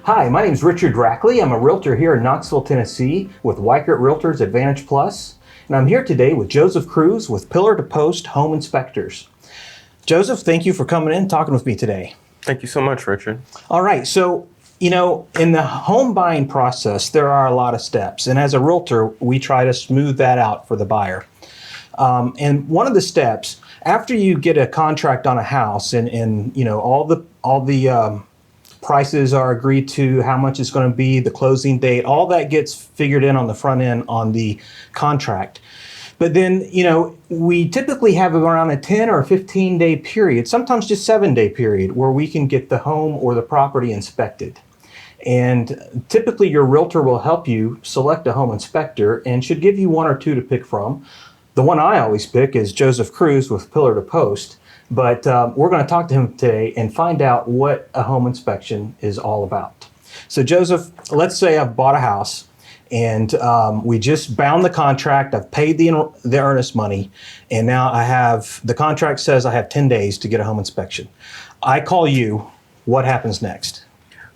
Hi, my name is Richard Rackley. I'm a realtor here in Knoxville, Tennessee with Wijkert Realtors Advantage Plus, and I'm here today with Joseph Cruz with Pillar to Post Home Inspectors. Joseph, thank you for coming in and talking with me today. Thank you so much, Richard. All right, so in the home buying process, there are a lot of steps, and as a realtor, we try to smooth that out for the buyer. And one of the steps, after you get a contract on a house and all the prices are agreed to, how much it's going to be, the closing date, all that gets figured in on the front end on the contract. But then, we typically have around a 10 or 15 day period, sometimes just 7-day period, where we can get the home or the property inspected. And typically your realtor will help you select a home inspector and should give you one or two to pick from. The one I always pick is Joseph Cruz with Pillar to Post. But we're going to talk to him today and find out what a home inspection is all about. So Joseph, let's say I've bought a house and we just bound the contract, I've paid the earnest money, and now the contract says I have 10 days to get a home inspection. I call you, what happens next?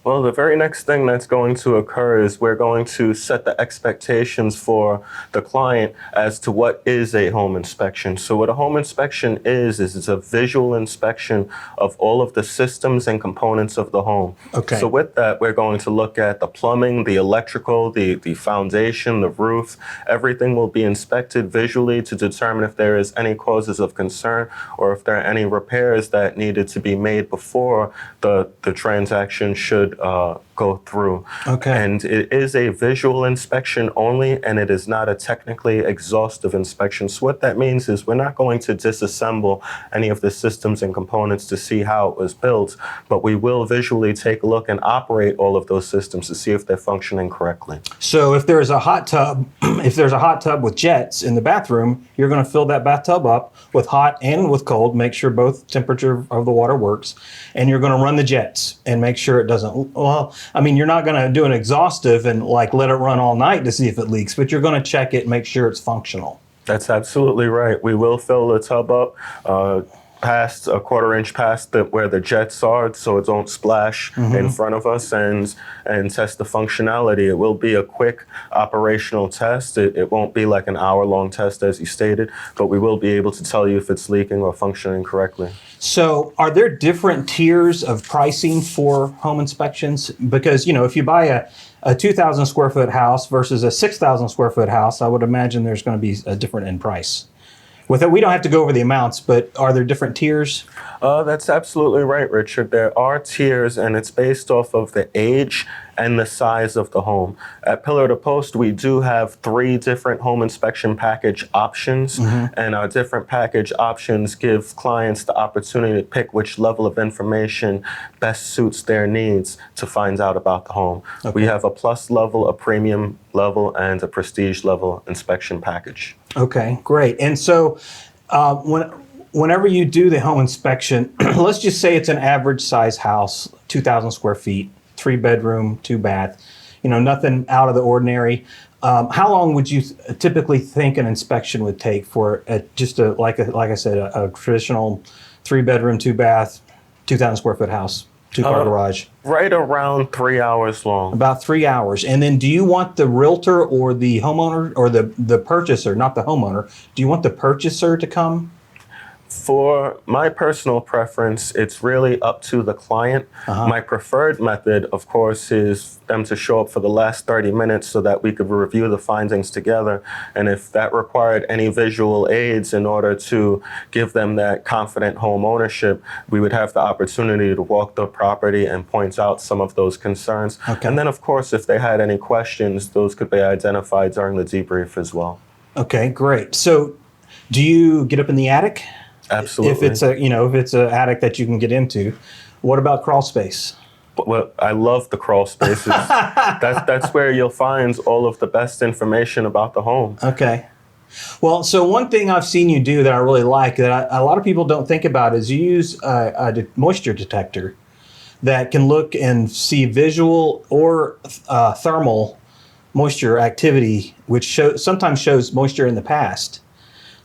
Well, the very next thing that's going to occur is we're going to set the expectations for the client as to what is a home inspection. So what a home inspection is it's a visual inspection of all of the systems and components of the home. Okay. So with that, we're going to look at the plumbing, the electrical, the foundation, the roof. Everything will be inspected visually to determine if there is any causes of concern or if there are any repairs that needed to be made before the transaction should go through. Okay. And it is a visual inspection only, and it is not a technically exhaustive inspection. So what that means is we're not going to disassemble any of the systems and components to see how it was built, but we will visually take a look and operate all of those systems to see if they're functioning correctly. So if there's a hot tub, with jets in the bathroom, you're going to fill that bathtub up with hot and with cold, make sure both temperature of the water works, and you're going to run the jets and make sure it doesn't. Well, I mean, you're not going to do an exhaustive and let it run all night to see if it leaks, but you're going to check it and make sure it's functional. That's absolutely right. We will fill the tub up past a 1/4 inch past where the jets are, so it don't splash in front of us, and test the functionality. It will be a quick operational test. It won't be like an hour-long test as you stated, but we will be able to tell you if it's leaking or functioning correctly. So are there different tiers of pricing for home inspections? Because, if you buy a 2,000 square foot house versus a 6,000 square foot house, I would imagine there's going to be a different in price. With it, we don't have to go over the amounts, but are there different tiers? That's absolutely right, Richard. There are tiers, and it's based off of the age and the size of the home. At Pillar to Post, we do have 3 different home inspection package options, and our different package options give clients the opportunity to pick which level of information best suits their needs to find out about the home. Okay. We have a plus level, a premium level, and a prestige level inspection package. Okay, great. And so whenever you do the home inspection, let's just say it's an average size house, 2,000 square feet, 3-bedroom, 2-bath, nothing out of the ordinary. How long would you typically think an inspection would take for like I said, a traditional 3-bedroom, 2-bath, 2,000 square foot house, 2-car garage? Right around 3 hours long. About 3 hours. And then do you want the realtor or the homeowner or the purchaser, not the homeowner, do you want the purchaser to come? For my personal preference, it's really up to the client. My preferred method, of course, is them to show up for the last 30 minutes so that we could review the findings together. And if that required any visual aids in order to give them that confident home ownership, we would have the opportunity to walk the property and point out some of those concerns. Okay. And then, of course, if they had any questions, those could be identified during the debrief as well. Okay, great. So do you get up in the attic? Absolutely. If it's an attic that you can get into, what about crawl space? Well, I love the crawl spaces. That's where you'll find all of the best information about the home. Okay. Well, so one thing I've seen you do that I really like that a lot of people don't think about is you use a moisture detector that can look and see visual or thermal moisture activity, which sometimes shows moisture in the past.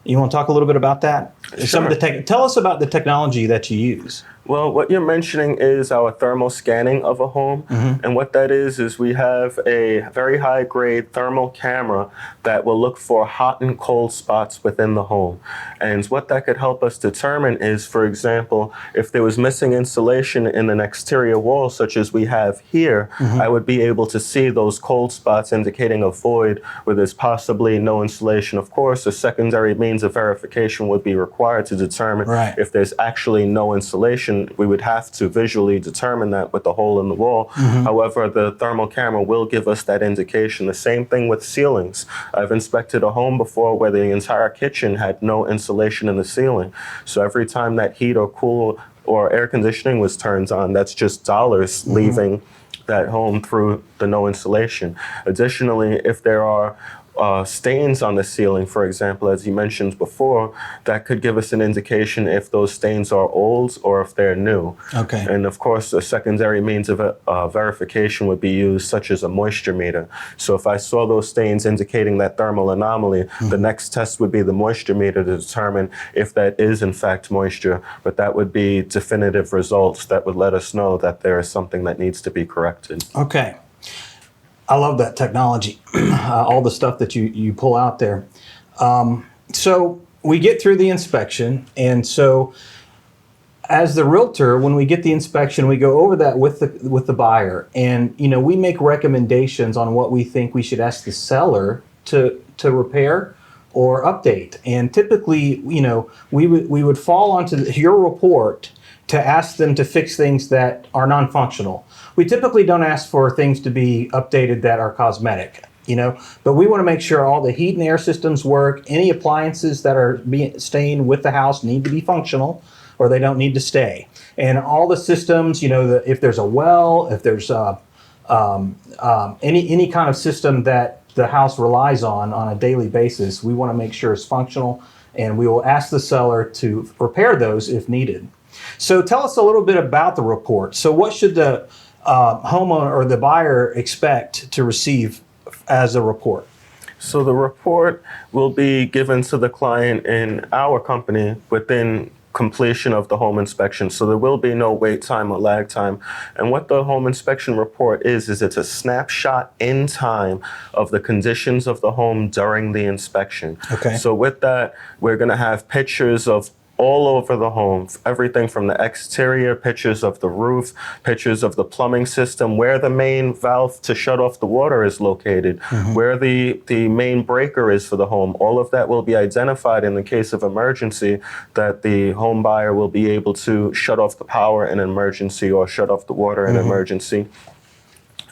You want to talk a little bit about that? Sure. Tell us about the technology that you use. Well, what you're mentioning is our thermal scanning of a home. And what that is we have a very high grade thermal camera that will look for hot and cold spots within the home. And what that could help us determine is, for example, if there was missing insulation in an exterior wall, such as we have here, I would be able to see those cold spots indicating a void where there's possibly no insulation. Of course, a secondary means of verification would be required to determine if there's actually no insulation. We would have to visually determine that with the hole in the wall. However, the thermal camera will give us that indication. The same thing with ceilings. I've inspected a home before where the entire kitchen had no insulation in the ceiling. So every time that heat or cool or air conditioning was turned on, that's just dollars leaving that home through the no insulation. Additionally, if there are stains on the ceiling, for example, as you mentioned before, that could give us an indication if those stains are old or if they're new. Okay. And of course, a secondary means of verification would be used, such as a moisture meter. So if I saw those stains indicating that thermal anomaly, the next test would be the moisture meter to determine if that is in fact moisture. But that would be definitive results that would let us know that there is something that needs to be corrected. Okay. I love that technology, all the stuff that you pull out there. So we get through the inspection, and so as the realtor, when we get the inspection, we go over that with the buyer, and we make recommendations on what we think we should ask the seller to repair or update. And typically, we would fall onto your report to ask them to fix things that are non-functional. We typically don't ask for things to be updated that are cosmetic, but we want to make sure all the heat and air systems work. Any appliances that are staying with the house need to be functional, or they don't need to stay. And all the systems, if there's a well, if there's any kind of system that the house relies on a daily basis, we want to make sure it's functional, and we will ask the seller to repair those if needed. So tell us a little bit about the report. So what should the homeowner or the buyer expect to receive as a report? So the report will be given to the client in our company within completion of the home inspection. So there will be no wait time or lag time. And what the home inspection report is it's a snapshot in time of the conditions of the home during the inspection. Okay. So with that, we're going to have pictures of all over the home, everything from the exterior, pictures of the roof, pictures of the plumbing system, where the main valve to shut off the water is located, where the main breaker is for the home. All of that will be identified in the case of emergency, that the home buyer will be able to shut off the power in an emergency or shut off the water in an emergency.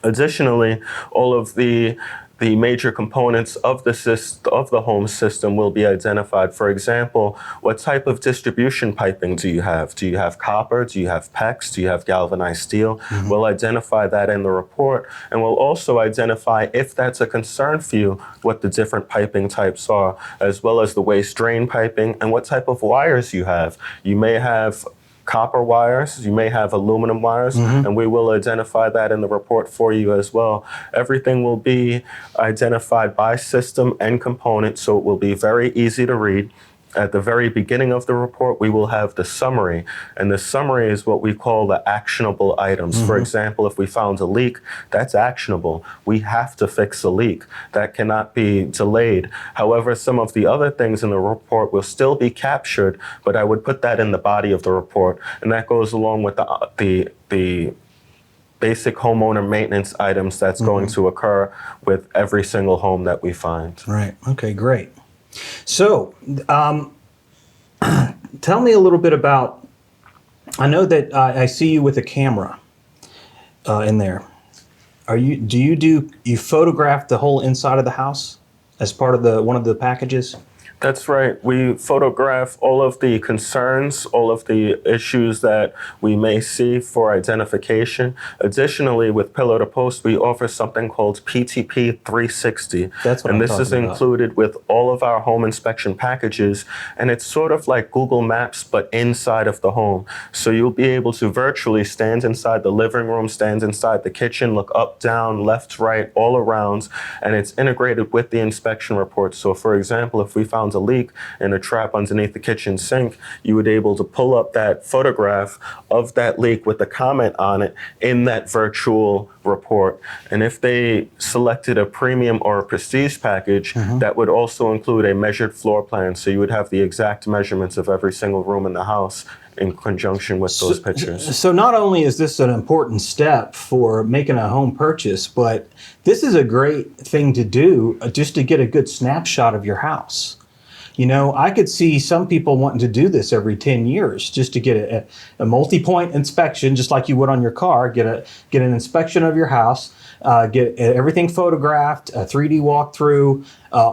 Additionally, all of the major components of the home system will be identified. For example, what type of distribution piping do you have? Do you have copper? Do you have PEX? Do you have galvanized steel? We'll identify that in the report, and we'll also identify, if that's a concern for you, what the different piping types are, as well as the waste drain piping and what type of wires you have. You may have copper wires, you may have aluminum wires, and we will identify that in the report for you as well. Everything will be identified by system and component, so it will be very easy to read. At the very beginning of the report, we will have the summary, and the summary is what we call the actionable items. For example, if we found a leak, that's actionable. We have to fix a leak. That cannot be delayed. However, some of the other things in the report will still be captured, but I would put that in the body of the report, and that goes along with the basic homeowner maintenance items that's going to occur with every single home that we find. Right. Okay, great. So, tell me a little bit about, I know that I see you with a camera in there. Do you photograph the whole inside of the house as part of one of the packages? That's right. We photograph all of the concerns, all of the issues that we may see for identification. Additionally, with Pillar to Post, we offer something called PTP 360. That's what and I'm this is talking about. included with all of our home inspection packages. And it's sort of like Google Maps, but inside of the home. So you'll be able to virtually stand inside the living room, stand inside the kitchen, look up, down, left, right, all around. And it's integrated with the inspection report. So for example, if we found found a leak in a trap underneath the kitchen sink, you would be able to pull up that photograph of that leak with a comment on it in that virtual report. And if they selected a premium or a prestige package, that would also include a measured floor plan. So you would have the exact measurements of every single room in the house in conjunction with those pictures. So not only is this an important step for making a home purchase, but this is a great thing to do just to get a good snapshot of your house. You know, I could see some people wanting to do this every 10 years just to get a multi-point inspection, just like you would on your car, get an inspection of your house, get everything photographed, a 3D walkthrough,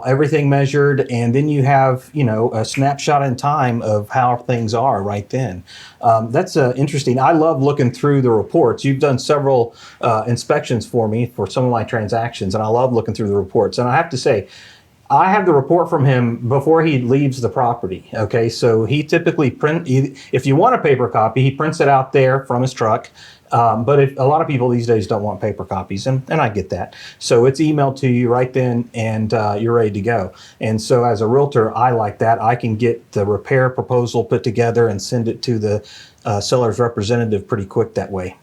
everything measured, and then you have, you know, a snapshot in time of how things are right then. That's interesting. I love looking through the reports. You've done several inspections for me for some of my transactions, and I love looking through the reports. And I have to say, I have the report from him before he leaves the property. Okay, so he typically if you want a paper copy, he prints it out there from his truck. But a lot of people these days don't want paper copies, and I get that. So it's emailed to you right then, and you're ready to go. And so as a realtor, I like that. I can get the repair proposal put together and send it to the seller's representative pretty quick that way.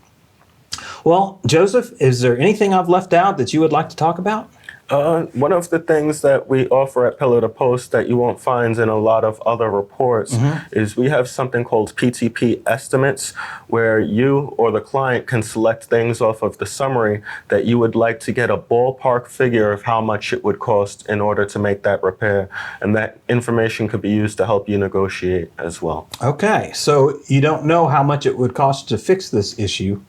Well, Joseph, is there anything I've left out that you would like to talk about? One of the things that we offer at Pillar to Post that you won't find in a lot of other reports is we have something called PTP Estimates, where you or the client can select things off of the summary that you would like to get a ballpark figure of how much it would cost in order to make that repair. And that information could be used to help you negotiate as well. Okay, so you don't know how much it would cost to fix this issue,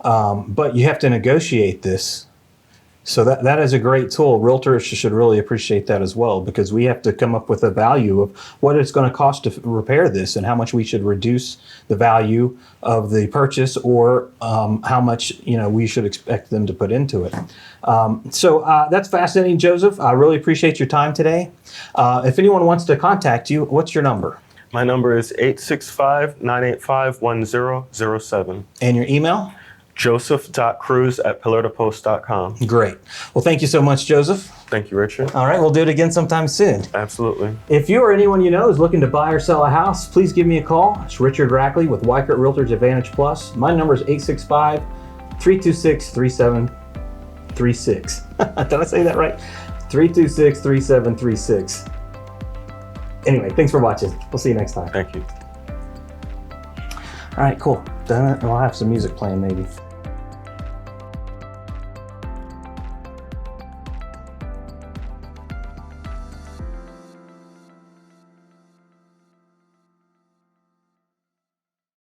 but you have to negotiate this. So that is a great tool. Realtors should really appreciate that as well, because we have to come up with a value of what it's going to cost to repair this and how much we should reduce the value of the purchase, or how much, you know, we should expect them to put into it. So that's fascinating, Joseph. I really appreciate your time today. If anyone wants to contact you, what's your number? My number is 865-985-1007. And your email? joseph.cruz@pillartopost.com. Great. Well, thank you so much, Joseph. Thank you, Richard. All right, we'll do it again sometime soon. Absolutely. If you or anyone you know is looking to buy or sell a house, please give me a call. It's Richard Rackley with Weichert Realtors Advantage Plus. My number is 865-326-3736. Did I say that right? 326-3736. Anyway, thanks for watching. We'll see you next time. Thank you. All right, cool. Done it. We'll have some music playing maybe.